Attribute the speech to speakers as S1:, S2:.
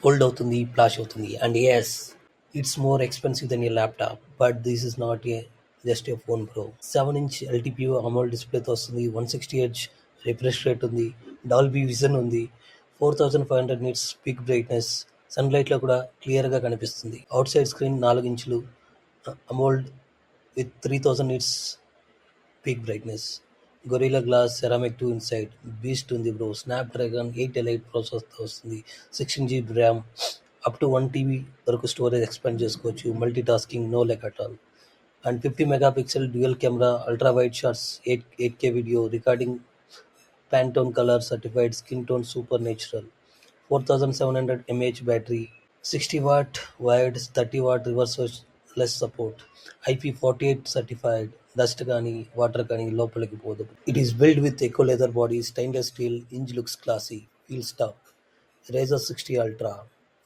S1: Old అవుతుంది, flash అవుతుంది. And yes, it's more expensive than a laptop, but this is not a just a phone bro. 7-inch LTPO AMOLED డిస్ప్లేతో వస్తుంది, 160 H refresh rate ఉంది, Dolby Vision ఉంది, 4500 nits peak brightness, సన్లైట్లో కూడా క్లియర్గా కనిపిస్తుంది. Out side screen 4 ఇంచులు AMOLED with 3000 nits peak brightness, Gorilla Glass ceramic 2 inside, beast ఉంది bro. Snapdragon 8 Elite ప్రాసెసర్తో వస్తుంది, 16 GB RAM, up to 1 TB వరకు స్టోరేజ్ ఎక్స్పాండ్ చేసుకోవచ్చు, multitasking no lag at all. And 50 megapixel dual camera, ultra wide shots, 8K video recording, Pantone colour certified, skin tone super natural, 4700 mAh battery, 60 watt wired, 30 watt reverse less support, IP48 certified, dust కానీ water కానీ లోపలికి పోదు. It is build with eco leather body, stainless steel, hinge looks classy, feel stock. Razor 60 ultra